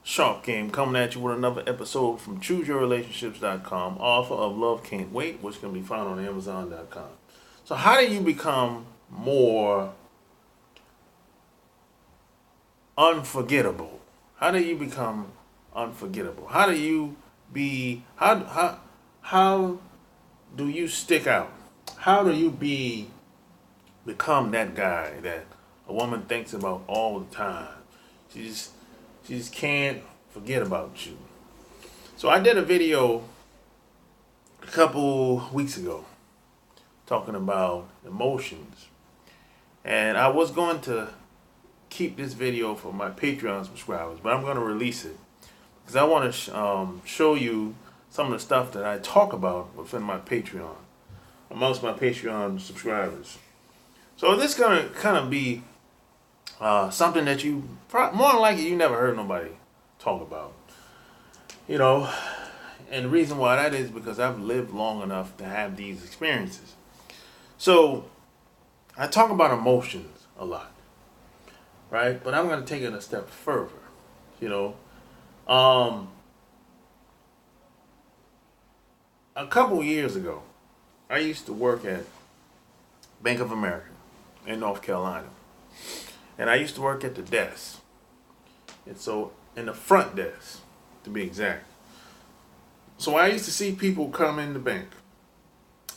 Sharp Game coming at you with another episode from ChooseYourRelationships.com, author of Love Can't Wait, which can be found on Amazon.com. So, how do you become more unforgettable? How do you become unforgettable? How do you be how do you stick out? How do you become that guy that a woman thinks about all the time? She just she just can't forget about you. So I did a video a couple weeks ago talking about emotions. And I was going to keep this video for my Patreon subscribers, but I'm going to release it because I want to show you some of the stuff that I talk about within my Patreon, amongst my Patreon subscribers. So this is going to kind of be something that more than likely you never heard nobody talk about. You know, and the reason why that is because I've lived long enough to have these experiences. So I talk about emotions a lot, right? But I'm going to take it a step further. You know, a couple years ago, I used to work at Bank of America in North Carolina. And I used to work at the desk. And so, in the front desk, to be exact. So I used to see people come in the bank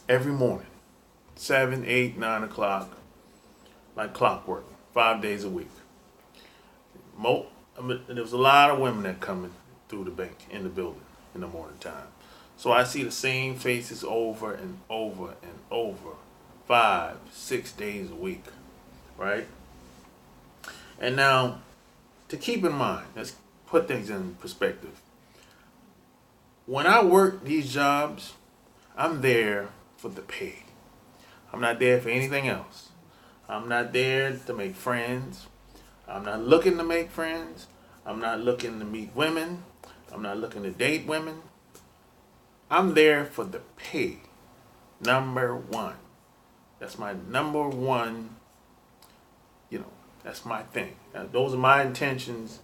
every morning, 7, 8, 9 o'clock, like clockwork, 5 days a week. There was a lot of women that coming through the bank in the building in the morning time. So I see the same faces over and over and over, 5, 6 days a week, right? And now, to keep in mind, let's put things in perspective. When I work these jobs, I'm there for the pay. I'm not there for anything else. I'm not there to make friends. I'm not looking to make friends. I'm not looking to meet women. I'm not looking to date women. I'm there for the pay. Number one. That's my number one, that's my thing. Now, those are my intentions,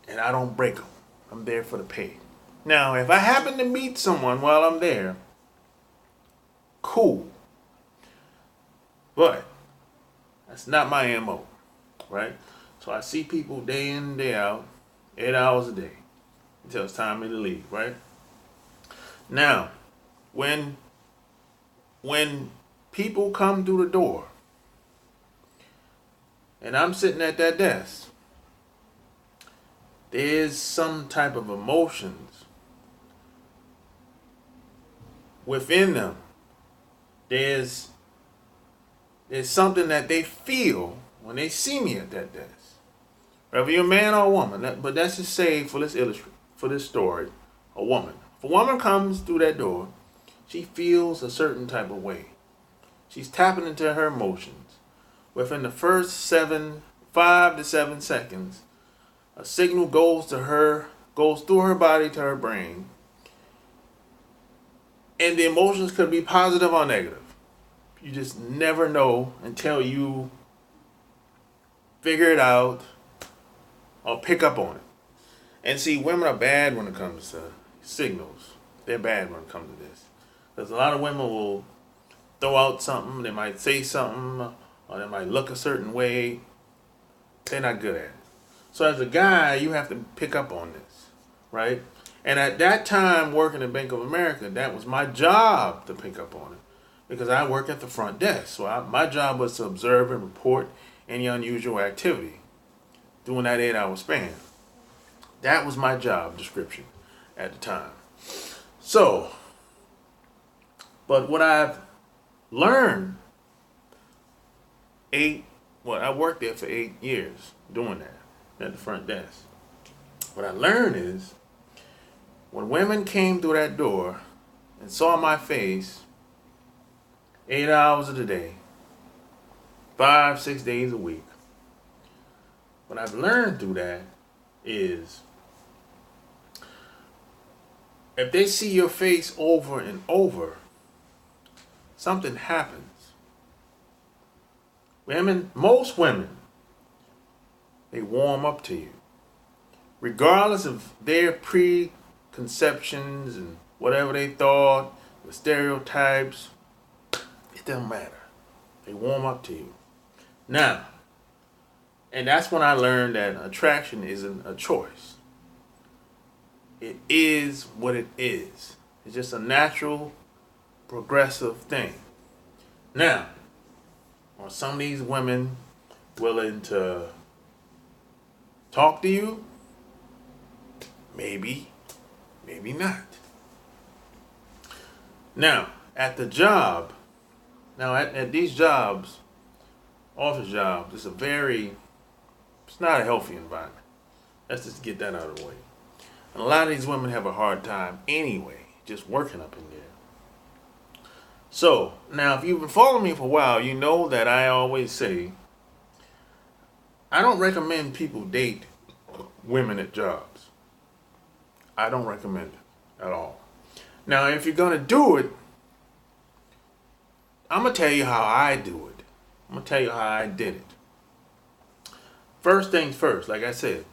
and I don't break them. I'm there for the pay. Now, if I happen to meet someone while I'm there, cool. But that's not my MO, right? So I see people day in and day out, 8 hours a day, until it's time for me to leave, right? Now, when people come through the door, and I'm sitting at that desk, there's some type of emotions within them. There's something that they feel when they see me at that desk. Whether you're a man or a woman, but let's just say for this story, a woman. If a woman comes through that door, she feels a certain type of way. She's tapping into her emotions. Within the first 5 to 7 seconds, a signal goes through her body to her brain, and the emotions could be positive or negative. You just never know until you figure it out or pick up on it. And see, women are bad when it comes to signals. They're bad when it comes to this. Because a lot of women will throw out something, they might say something, or they might look a certain way. They're not good at it. So as a guy, you have to pick up on this, right? And at that time, working at Bank of America, that was my job to pick up on it. Because I work at the front desk. So my job was to observe and report any unusual activity during that 8-hour span. That was my job description at the time. So, but what I've learned, I worked there for 8 years doing that at the front desk. What I learned is when women came through that door and saw my face 8 hours of the day, 5, 6 days a week, what I've learned through that is if they see your face over and over, something happens. Most women, they warm up to you. regardless of their preconceptions and whatever they thought, the stereotypes, it doesn't matter. They warm up to you. Now, and that's when I learned that attraction isn't a choice. It is what it is. It's just a natural, progressive thing. Now, are some of these women willing to talk to you? Maybe, maybe not. Now, at the job, at these jobs, office jobs, it's not a healthy environment. Let's just get that out of the way. And a lot of these women have a hard time anyway, just working up in there. So, now if you've been following me for a while, you know that I always say, I don't recommend people date women at jobs. I don't recommend it at all. Now, if you're going to do it, I'm going to tell you how I do it. I'm going to tell you how I did it. First things first, like I said,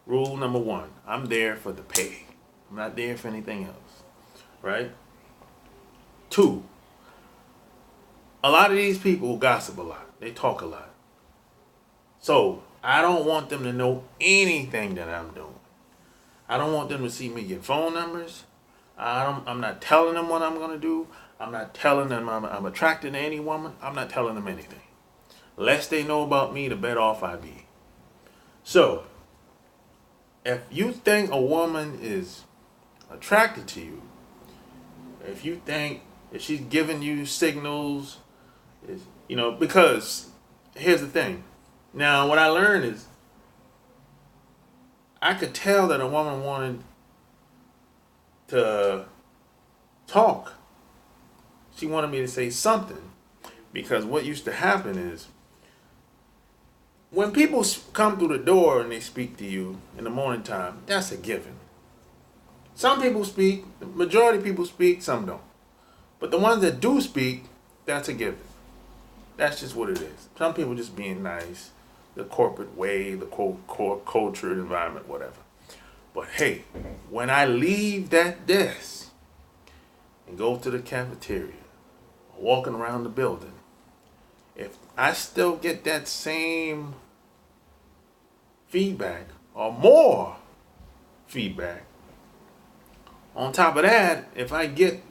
rule number one, I'm there for the pay. I'm not there for anything else, right? Two, a lot of these people gossip a lot. They talk a lot. So, I don't want them to know anything that I'm doing. I don't want them to see me get phone numbers. I'm not telling them what I'm going to do. I'm not telling them I'm attracted to any woman. I'm not telling them anything. Less they know about me, the better off I be. So, if you think a woman is attracted to you, if she's giving you signals, because here's the thing. Now, what I learned is I could tell that a woman wanted to talk. She wanted me to say something, because what used to happen is when people come through the door and they speak to you in the morning time, that's a given. Some people speak, the majority of people speak, some don't. But the ones that do speak, that's a given. That's just what it is. Some people just being nice, the corporate way, the culture, environment, whatever. But hey, when I leave that desk and go to the cafeteria, walking around the building, if I still get that same feedback or more feedback, on top of that, if I get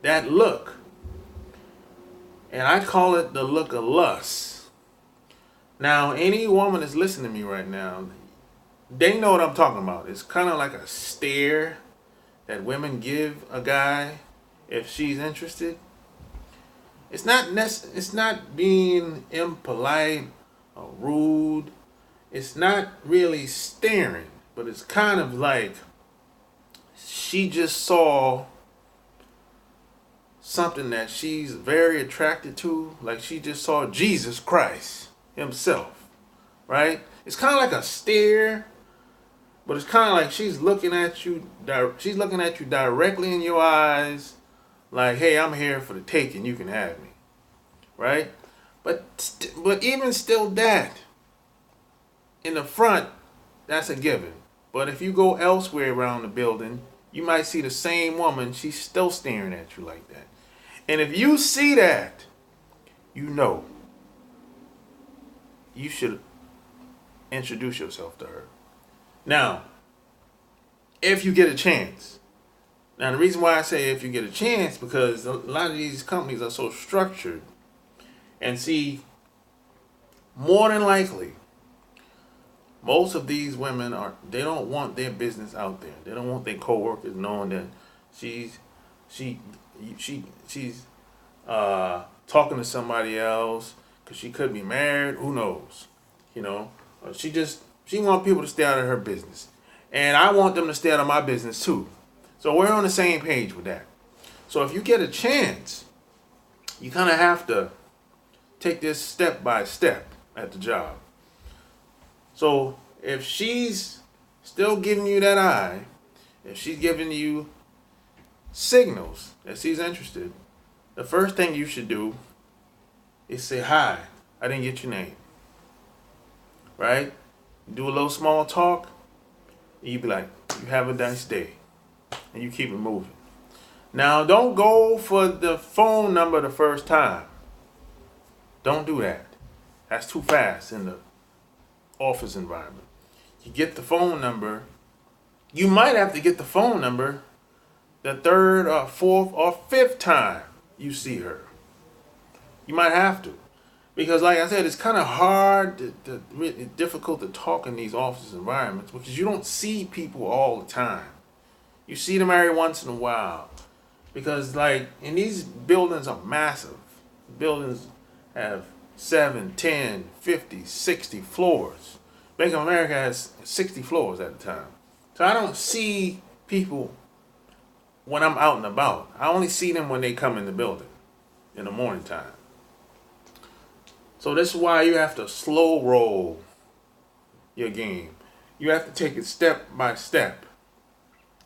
that look, and I call it the look of lust. Now, any woman that's listening to me right now, they know what I'm talking about. It's kind of like a stare that women give a guy if she's interested. It's not being impolite or rude. It's not really staring, but it's kind of like she just saw something that she's very attracted to, like she just saw Jesus Christ himself, right? It's kind of like a stare, but it's kind of like she's looking at you directly in your eyes, like, hey, I'm here for the taking, you can have me, right? But even still that, in the front, that's a given. But if you go elsewhere around the building, you might see the same woman, she's still staring at you like that. And if you see that, you know you should introduce yourself to her. Now, if you get a chance. Now, the reason why I say if you get a chance, because a lot of these companies are so structured. And see, more than likely, most of these women they don't want their business out there. They don't want their coworkers knowing that she's talking to somebody else, because she could be married. Who knows? She wants people to stay out of her business, and I want them to stay out of my business too. So we're on the same page with that. So if you get a chance, you kind of have to take this step by step at the job. So if she's still giving you that eye, if she's giving you signals that she's interested, the first thing you should do is say, hi, I didn't get your name. Right? Do a little small talk. And you be like, you have a nice day. And you keep it moving. Now, don't go for the phone number the first time. Don't do that. That's too fast in the office environment. You get the phone number. You might have to get the phone number the third or fourth or fifth time you see her. You might have to. Because like I said, it's kind of hard, really difficult to talk in these office environments because you don't see people all the time. You see them every once in a while. Because like, and these buildings are massive. Buildings have 7, 10, 50, 60 floors. Bank of America has 60 floors at the time. So I don't see people when I'm out and about. I only see them when they come in the building in the morning time. So this is why you have to slow roll your game. You have to take it step by step.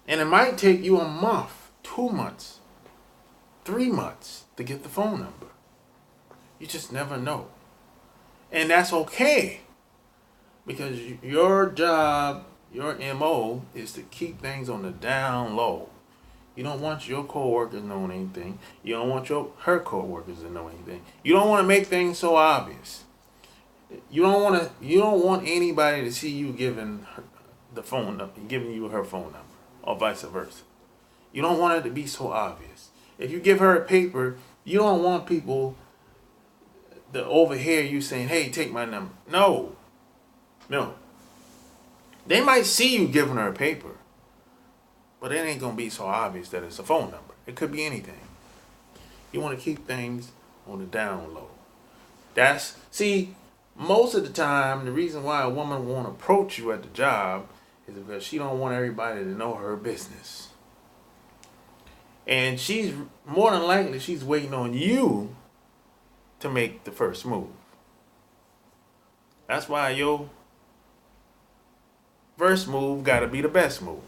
And it might take you a month, 2 months, 3 months to get the phone number. You just never know. And that's okay. Because your job, your MO, is to keep things on the down low. You don't want your coworkers knowing anything. You don't want her coworkers to know anything. You don't want to make things so obvious. You don't want anybody to see you giving her the phone number, giving you her phone number, or vice versa. You don't want it to be so obvious. If you give her a paper, you don't want people to overhear you saying, "Hey, take my number." No. They might see you giving her a paper, but it ain't going to be so obvious that it's a phone number. It could be anything. You want to keep things on the down low. Most of the time, the reason why a woman won't approach you at the job is because she don't want everybody to know her business. And she's, more than likely, she's waiting on you to make the first move. That's why your first move got to be the best move.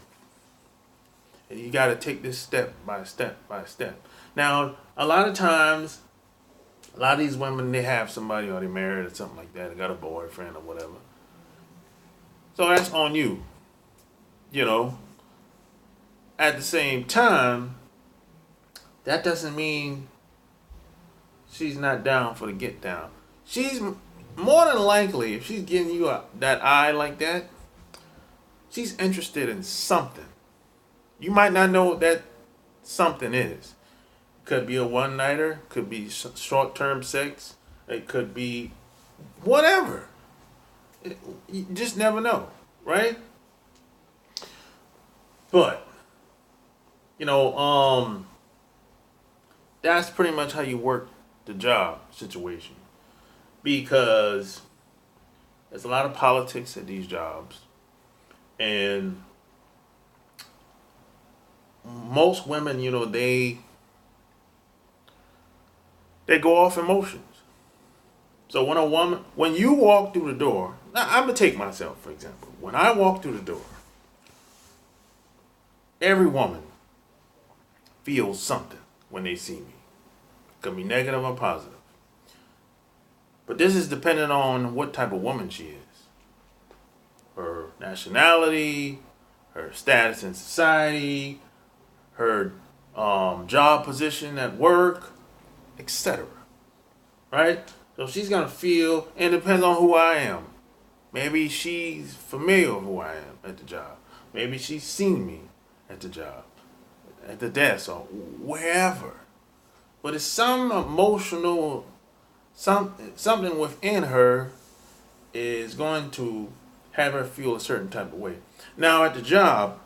And you got to take this step by step by step. Now, a lot of times, a lot of these women, they have somebody or they're married or something like that. They got a boyfriend or whatever. So that's on you. You know. At the same time, that doesn't mean she's not down for the get down. She's more than likely, if she's giving you that eye like that, she's interested in something. You might not know what that something is. Could be a one-nighter, could be short-term sex, it could be whatever. You just never know, right? But, that's pretty much how you work the job situation. Because there's a lot of politics at these jobs. And most women, they go off emotions. So when you walk through the door, now I'm going to take myself, for example. When I walk through the door, every woman feels something when they see me. It could be negative or positive. But this is dependent on what type of woman she is. Her nationality, her status in society, her job position at work, etc. Right? So she's going to feel, and it depends on who I am. Maybe she's familiar with who I am at the job. Maybe she's seen me at the job, at the desk, or wherever. But it's some emotional, something within her is going to have her feel a certain type of way. Now at the job,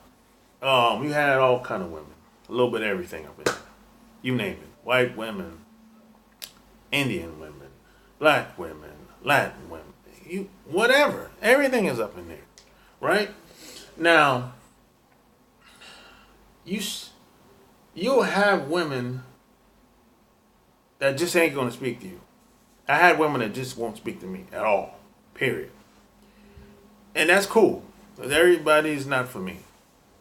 you had all kind of women, a little bit of everything up in there. You name it: white women, Indian women, black women, Latin women, whatever. Everything is up in there, right? Now, you'll have women that just ain't gonna speak to you. I had women that just won't speak to me at all, period. And that's cool, because everybody's not for me,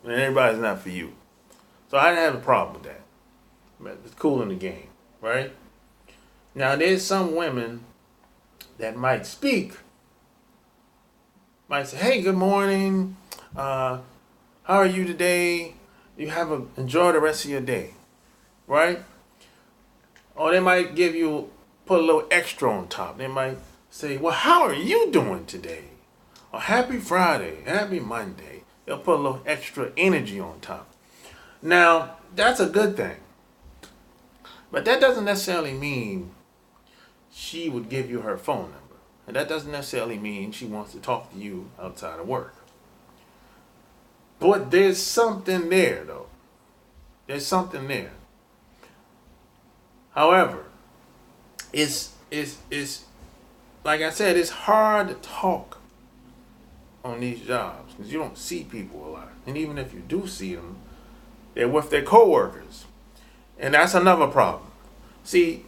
and everybody's not for you. So I didn't have a problem with that. But it's cool in the game, right? Now there's some women that might speak, might say, "Hey, good morning. How are you today? Enjoy the rest of your day, right? Or they might put a little extra on top. They might say, well, how are you doing today? Or happy Friday, happy Monday. They'll put a little extra energy on top. Now, that's a good thing. But that doesn't necessarily mean she would give you her phone number. And that doesn't necessarily mean she wants to talk to you outside of work. But there's something there, though. There's something there. However, it's like I said, it's hard to talk on these jobs because you don't see people a lot. And even if you do see them, they're with their coworkers. And that's another problem. See,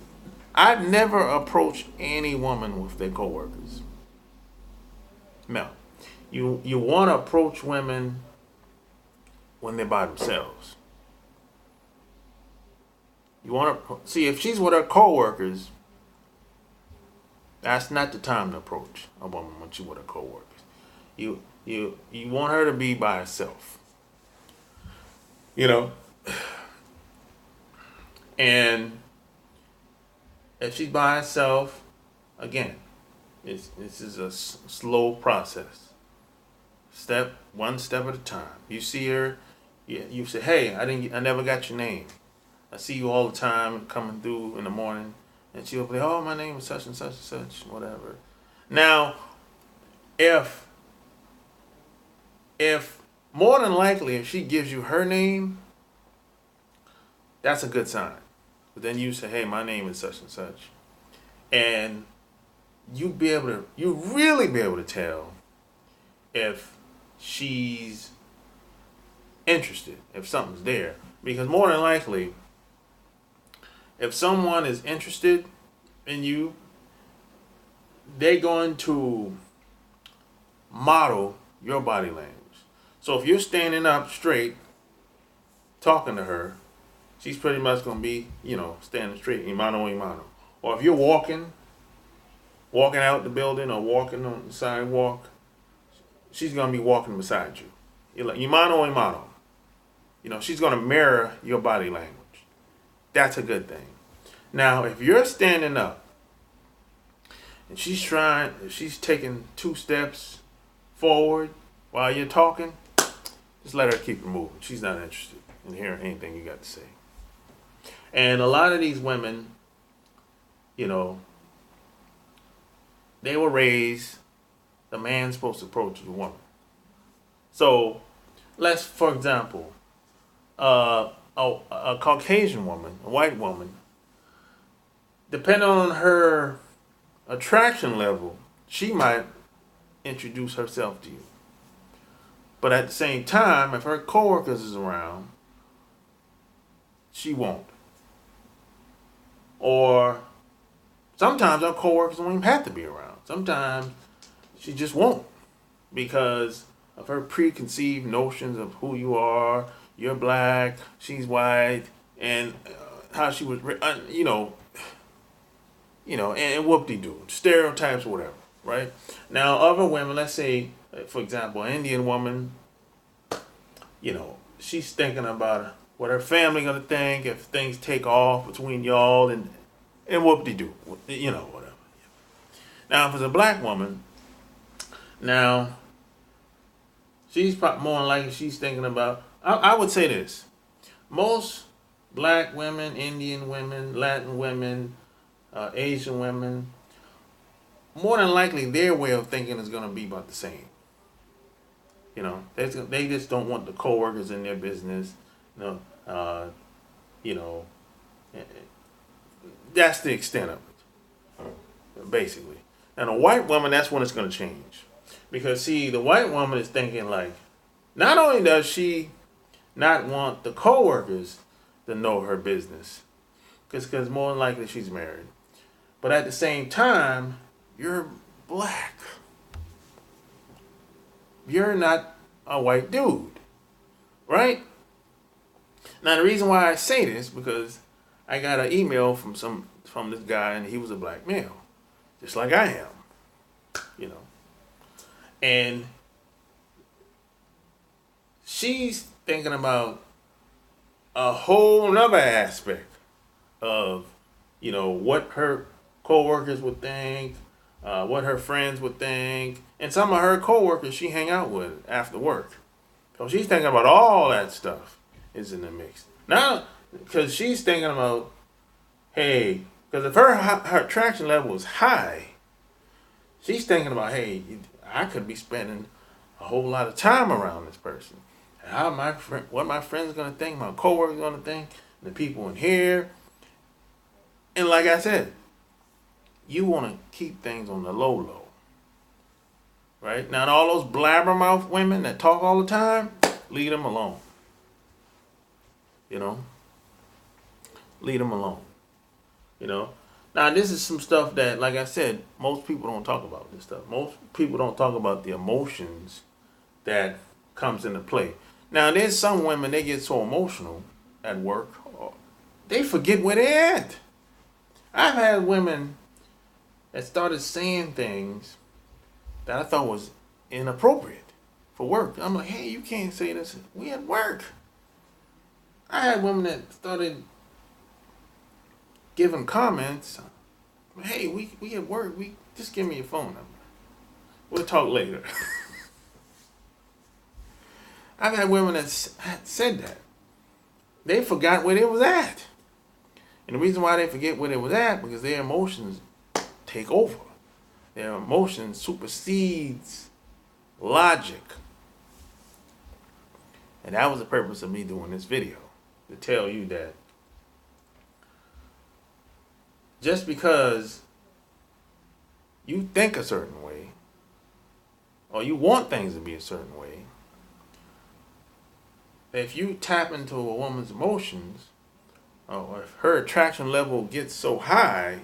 I've never approached any woman with their coworkers. No. You want to approach women when they're by themselves. You want to see if she's with her coworkers. That's not the time to approach a woman when she's with her coworkers. You want her to be by herself. You know, and if she's by herself, again, this is a slow process. One step at a time. You see her, you say, "Hey, I never got your name. I see you all the time coming through in the morning," and she'll say, "Oh, my name is such and such and such, whatever." Now, if more than likely, if she gives you her name, that's a good sign. But then you say, "Hey, my name is such and such," and you really be able to tell if she's interested, if something's there, because more than likely, if someone is interested in you, they're going to model your body language. So if you're standing up straight, talking to her, she's pretty much going to be, standing straight, mano. Or if you're walking out the building or walking on the sidewalk, she's going to be walking beside you. You're like, mano. She's going to mirror your body language. That's a good thing. Now, if you're standing up and she's taking 2 steps forward while you're talking, just let her keep it moving. She's not interested in hearing anything you got to say. And a lot of these women, they were raised, the man's supposed to approach the woman. So, for example, a Caucasian woman, a white woman, depending on her attraction level, she might introduce herself to you. But at the same time, if her coworkers is around, she won't. Or sometimes our coworkers don't even have to be around. Sometimes she just won't because of her preconceived notions of who you are. You're black, she's white, and how she was, and whoop-de-doo, stereotypes or whatever, right? Now, other women, let's say, for example, an Indian woman, she's thinking about what her family gonna think if things take off between y'all and whoop-de-doo, whatever. Now, if it's a black woman, now, she's probably more likely she's thinking about, I would say this, most black women, Indian women, Latin women, Asian women, more than likely their way of thinking is going to be about the same. They just don't want the coworkers in their business. That's the extent of it, basically. And a white woman, that's when it's going to change. Because, see, the white woman is thinking like, not only does she not want the coworkers to know her business, because more than likely she's married, but at the same time, you're black. You're not a white dude, right? Now the reason why I say this because I got an email from this guy and he was a black male, just like I am, and she's thinking about a whole nother aspect of, what her coworkers would think, what her friends would think, and some of her coworkers she hang out with after work. So she's thinking about all that stuff is in the mix. Now, because she's thinking about, hey, because if her attraction level is high, she's thinking about, hey, I could be spending a whole lot of time around this person. How what my friends gonna think, my coworkers gonna think, the people in here. And like I said, you want to keep things on the low, right? Now, all those blabbermouth women that talk all the time, leave them alone. Leave them alone. Now, this is some stuff that, like I said, most people don't talk about this stuff. Most people don't talk about the emotions that comes into play. Now, there's some women, they get so emotional at work, they forget where they're at. I've had women that started saying things that I thought was inappropriate for work. I'm like, hey, you can't say this. We at work. I had women that started giving comments. Hey, we at work. Just give me your phone number. We'll talk later. I've had women that said that. They forgot where they was at. And the reason why they forget where they was at, because their emotions take over. Their emotions supersedes logic. And that was the purpose of me doing this video. To tell you that just because you think a certain way, or you want things to be a certain way, if you tap into a woman's emotions, or if her attraction level gets so high,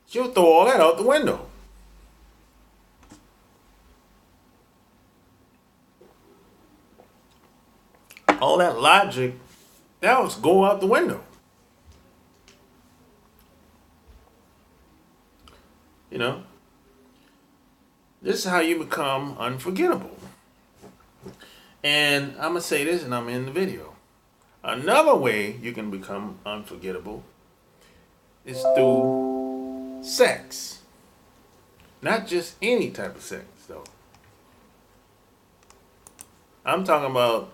she'll throw all that out the window. All that logic, that was go out the window. This is how you become unforgettable. And I'm going to say this, and I'm in the video. Another way you can become unforgettable is through sex. Not just any type of sex, though. I'm talking about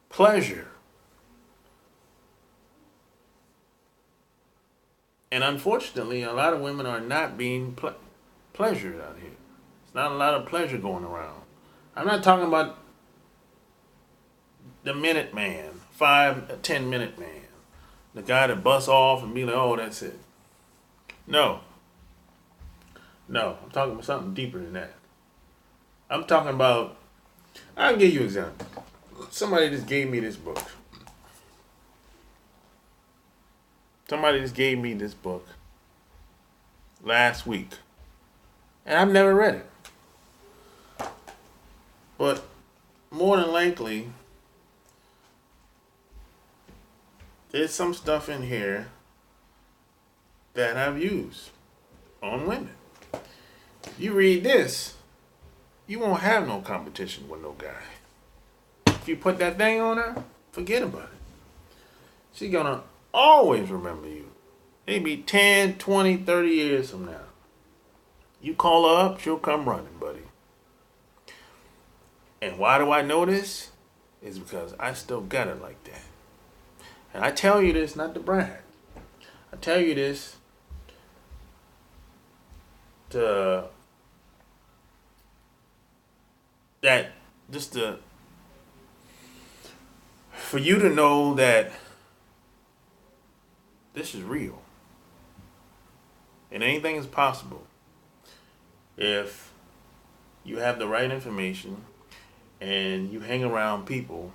pleasure. And unfortunately, a lot of women are not being pleasured out here. There's not a lot of pleasure going around. I'm not talking about the minute man, 10 minute man. The guy that busts off and be like, oh, that's it. No, I'm talking about something deeper than that. I'm talking about, I'll give you an example. Somebody just gave me this book. Last week. And I've never read it. But more than likely, there's some stuff in here that I've used on women. If you read this, you won't have no competition with no guy. If you put that thing on her, forget about it. She's gonna always remember you. Maybe 10, 20, 30 years from now. You call her up, she'll come running, buddy. And why do I know this? It's because I still got it like that. And I tell you this not to brag. I tell you this for you to know that this is real. And anything is possible if you have the right information and you hang around people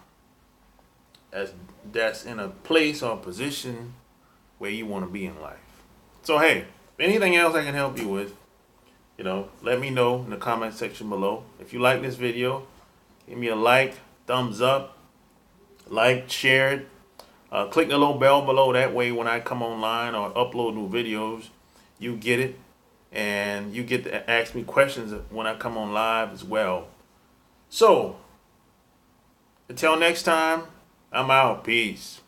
that's in a place or a position where you want to be in life. So hey, if anything else I can help you with, let me know in the comment section below. If you like this video, give me a like, thumbs up, share it. Click the little bell below. That way when I come online or upload new videos, you get it. and you get to ask me questions when I come on live as well. So, until next time, I'm out. Peace.